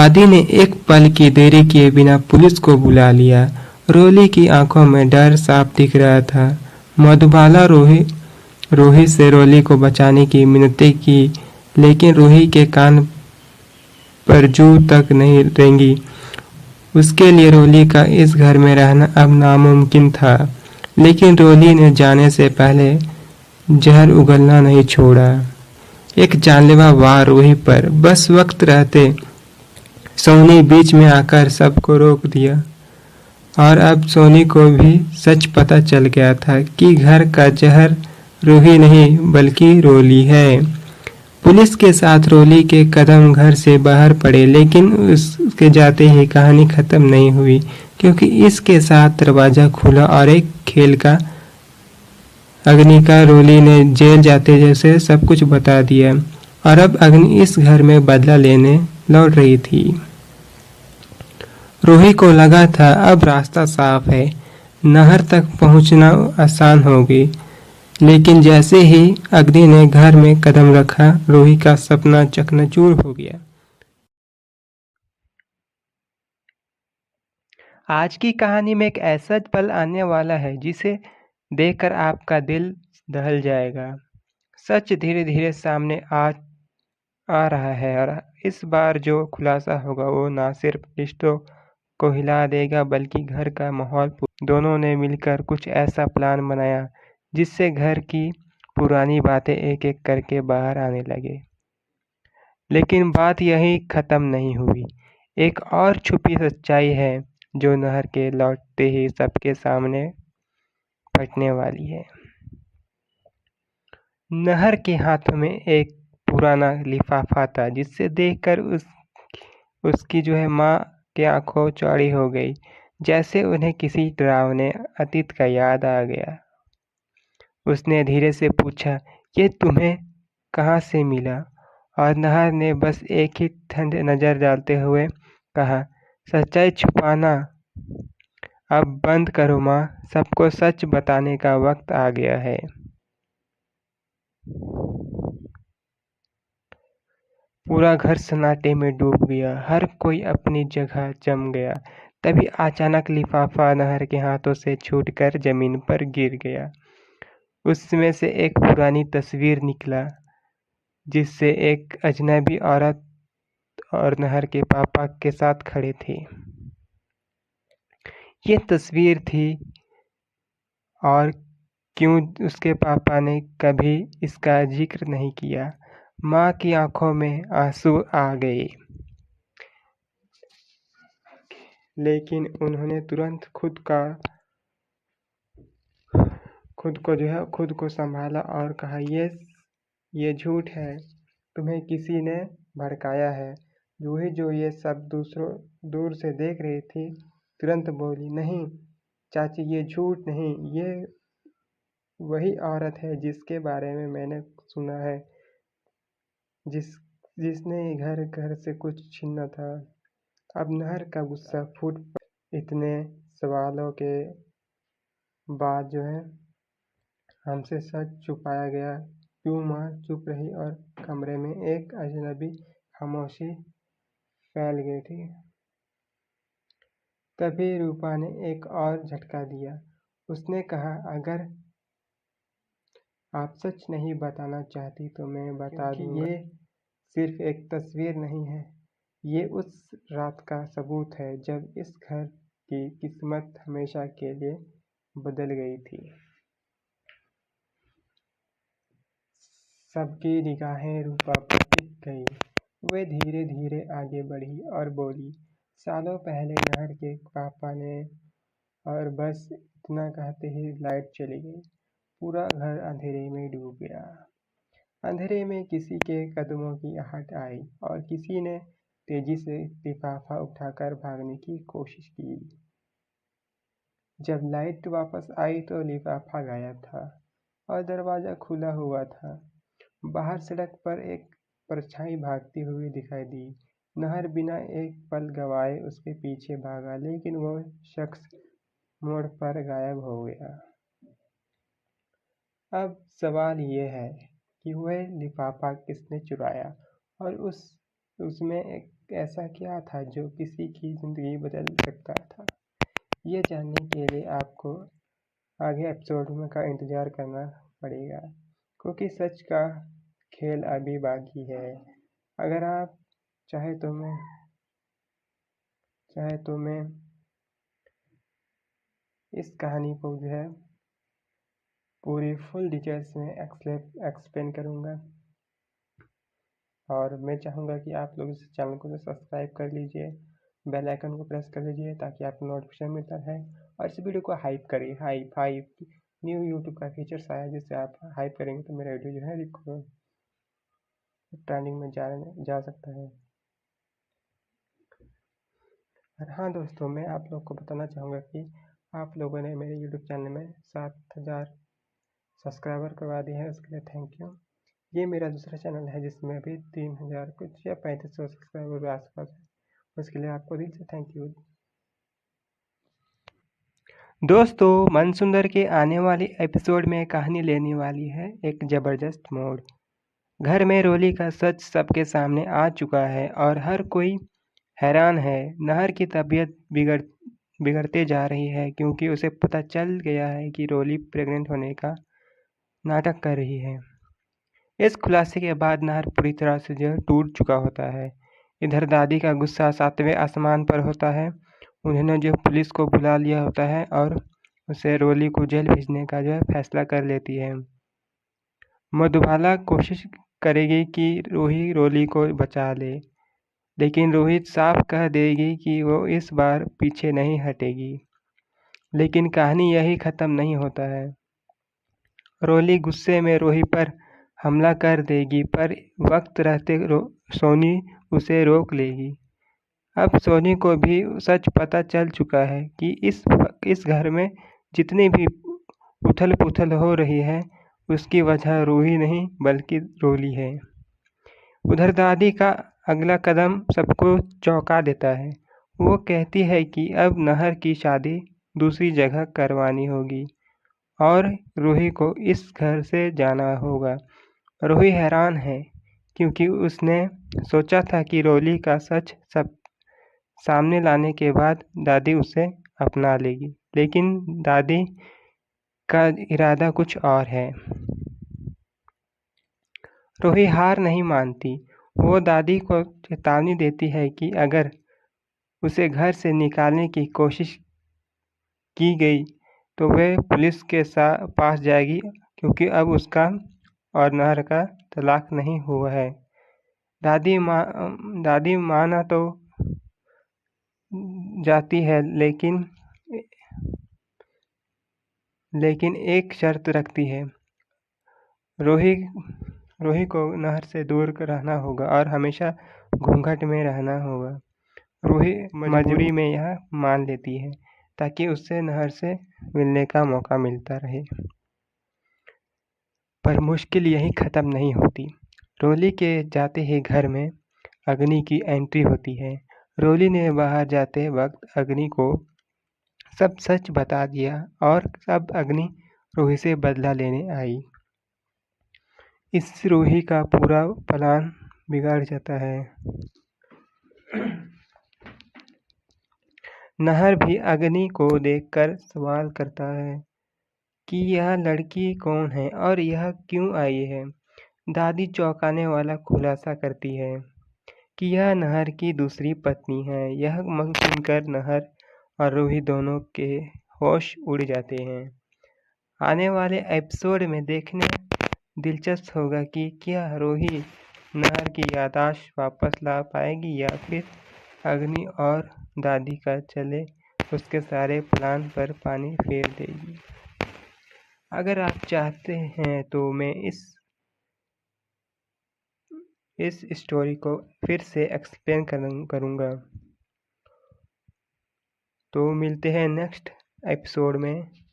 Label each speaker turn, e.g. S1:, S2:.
S1: आदि ने एक पल की देरी किए बिना पुलिस को बुला लिया। रोली की आंखों में डर साफ दिख रहा था। मधुबाला रूही से रोली को बचाने की मिन्नतें की, लेकिन रूही के कान पर जू तक नहीं रेंगी। उसके लिए रोली का इस घर में रहना अब नामुमकिन था। लेकिन रोली ने जाने से पहले जहर उगलना नहीं छोड़ा। एक जानलेवा वार रूही पर। बस वक्त रहते सोनी बीच में आकर सबको रोक दिया। और अब सोनी को भी सच पता चल गया था कि घर का जहर रूही नहीं बल्कि रोली है। पुलिस के साथ रोली के कदम घर से बाहर पड़े, लेकिन उसके जाते ही कहानी खत्म नहीं हुई, क्योंकि इसके साथ दरवाजा खुला और एक खेल का अग्नि का रोली ने जेल जाते जैसे सब कुछ बता दिया। और अब अग्नि इस घर में बदला लेने लौट रही थी। रूही को लगा था अब रास्ता साफ है, नहर तक पहुंचना आसान होगी। लेकिन जैसे ही अग्नि ने घर में कदम रखा, रूही का सपना चकनाचूर हो गया। आज की कहानी में एक ऐसा पल आने वाला है जिसे देखकर आपका दिल दहल जाएगा। सच धीरे धीरे सामने आ रहा है, और इस बार जो खुलासा होगा वो ना सिर्फ रिश्तों को हिला देगा, बल्कि घर का माहौल। दोनों ने मिलकर कुछ ऐसा प्लान बनाया जिससे घर की पुरानी बातें एक एक करके बाहर आने लगे। लेकिन बात यही खत्म नहीं हुई। एक और छुपी सच्चाई है जो नहर के लौटते ही सबके सामने फटने वाली है। नहर के हाथों में एक पुराना लिफाफा था जिसे देखकर उसकी माँ की आंखों चौड़ी हो गई, जैसे उन्हें किसी डरावने अतीत का याद आ गया। उसने धीरे से पूछा, ये तुम्हें कहाँ से मिला? और नहर ने बस एक ही ठंड नजर डालते हुए कहा, सच्चाई छुपाना अब बंद करो माँ, सबको सच बताने का वक्त आ गया है। पूरा घर सन्नाटे में डूब गया, हर कोई अपनी जगह जम गया। तभी अचानक लिफाफा नहर के हाथों से छूटकर जमीन पर गिर गया। उसमें से एक पुरानी तस्वीर निकला, जिससे एक अजनबी औरत और नहर के पापा के साथ खड़े थे। ये तस्वीर थी, और क्यों उसके पापा ने कभी इसका जिक्र नहीं किया। माँ की आंखों में आंसू आ गए, लेकिन उन्होंने तुरंत खुद को संभाला और कहा, ये झूठ है, तुम्हें किसी ने भड़काया है। जूही जो ये सब दूर से देख रही थी, तुरंत बोली, नहीं चाची, ये झूठ नहीं, ये वही औरत है जिसके बारे में मैंने सुना है, जिसने घर से कुछ छीना था। अब नहर का गुस्सा फूट पड़ा। इतने सवालों के बाद हमसे सच छुपाया गया। क्यों माँ चुप रही और कमरे में एक अजनबी खामोशी फैल गई थी। तभी रूपा ने एक और झटका दिया। उसने कहा, अगर आप सच नहीं बताना चाहती तो मैं बता दूंगा। ये सिर्फ एक तस्वीर नहीं है, ये उस रात का सबूत है जब इस घर की किस्मत हमेशा के लिए बदल गई थी। सबकी निगाहें रूपा पर टिक गई। वे धीरे धीरे आगे बढ़ी और बोली, सालों पहले नहर के पापा ने, और बस इतना कहते ही लाइट चली गई। पूरा घर अंधेरे में डूब गया। अंधेरे में किसी के कदमों की आहट आई और किसी ने तेजी से लिफाफा उठाकर भागने की कोशिश की। जब लाइट वापस आई तो लिफाफा गायब था और दरवाजा खुला हुआ था। बाहर सड़क पर एक परछाई भागती हुई दिखाई दी। नहर बिना एक पल गवाए उसके पीछे भागा, लेकिन वो शख्स मोड़ पर गायब हो गया। अब सवाल ये है कि वह लिफाफा किसने चुराया, और उसमें एक ऐसा क्या था जो किसी की ज़िंदगी बदल सकता था? ये जानने के लिए आपको आगे एपिसोड में का इंतज़ार करना पड़ेगा, क्योंकि सच का खेल अभी बाकी है। अगर आप चाहे तो मैं इस कहानी को जो है पूरी फुल डिटेल्स में एक्सप्लेन करूँगा, और मैं चाहूँगा कि आप लोग इस चैनल को सब्सक्राइब कर लीजिए, बेल आइकन को प्रेस कर लीजिए ताकि आपको नोटिफिकेशन मिलता रहे, और इस वीडियो को हाइप करिए। हाइप न्यू यूट्यूब का फीचर्स आया जिससे आप हाइप करेंगे तो मेरा वीडियो जो है ट्रेंडिंग में जा सकता है। और हाँ दोस्तों, मैं आप लोग को बताना चाहूँगा कि आप लोगों ने मेरे यूट्यूब चैनल में 7000 सब्सक्राइबर करवा दिए हैं, उसके लिए थैंक यू। ये मेरा दूसरा चैनल है जिसमें अभी 3000 कुछ या 3500 सब्सक्राइबर के आसपास है, उसके लिए आपको दिल से थैंक यू। दोस्तों, मनसुंदर के आने वाली एपिसोड में कहानी लेने वाली है एक ज़बरदस्त मोड़। घर में रोली का सच सबके सामने आ चुका है और हर कोई हैरान है। नहर की तबीयत बिगड़ते जा रही है क्योंकि उसे पता चल गया है कि रोली प्रेग्नेंट होने का नाटक कर रही है। इस खुलासे के बाद नहर पूरी तरह से जो टूट चुका होता है। इधर दादी का गुस्सा 7वें आसमान पर होता है। उन्होंने जो पुलिस को बुला लिया होता है और उसे रोली को जेल भेजने का जो है फैसला कर लेती है। मधुबाला कोशिश करेगी कि रोली को बचा ले, लेकिन रोहित साफ कह देगी कि वो इस बार पीछे नहीं हटेगी। लेकिन कहानी यही ख़त्म नहीं होता है। रोली गुस्से में रोही पर हमला कर देगी, पर वक्त रहते सोनी उसे रोक लेगी। अब सोनी को भी सच पता चल चुका है कि इस घर में जितनी भी उथल-पुथल हो रही है उसकी वजह रूही नहीं बल्कि रोली है। उधर दादी का अगला कदम सबको चौंका देता है। वो कहती है कि अब नहर की शादी दूसरी जगह करवानी होगी और रूही को इस घर से जाना होगा। रूही हैरान है क्योंकि उसने सोचा था कि रोली का सच सब सामने लाने के बाद दादी उसे अपना लेगी, लेकिन दादी का इरादा कुछ और है। रूही हार नहीं मानती। वो दादी को चेतावनी देती है कि अगर उसे घर से निकालने की कोशिश की गई तो वह पुलिस के पास जाएगी, क्योंकि अब उसका और नहर का तलाक नहीं हुआ है। दादी माना तो जाती है, लेकिन एक शर्त रखती है। रोही को नहर से दूर रहना होगा और हमेशा घूंघट में रहना होगा। रूही मजबूरी में यह मान लेती है ताकि उससे नहर से मिलने का मौका मिलता रहे। पर मुश्किल यही ख़त्म नहीं होती। रोली के जाते ही घर में अग्नि की एंट्री होती है। रोली ने बाहर जाते वक्त अग्नि को सब सच बता दिया और अब अग्नि रूही से बदला लेने आई। इससे रूही का पूरा प्लान बिगड़ जाता है। नहर भी अग्नि को देखकर सवाल करता है कि यह लड़की कौन है और यह क्यों आई है। दादी चौंकाने वाला खुलासा करती है कि यह नहर की दूसरी पत्नी है। यह सुनकर नहर और रूही दोनों के होश उड़ जाते हैं। आने वाले एपिसोड में देखने दिलचस्प होगा कि क्या रूही नहर की याददाश्त वापस ला पाएगी या फिर अग्नि और दादी का चले उसके सारे प्लान पर पानी फेर देगी। अगर आप चाहते हैं तो मैं इस स्टोरी को फिर से एक्सप्लेन करूँगा। तो मिलते हैं नेक्स्ट एपिसोड में।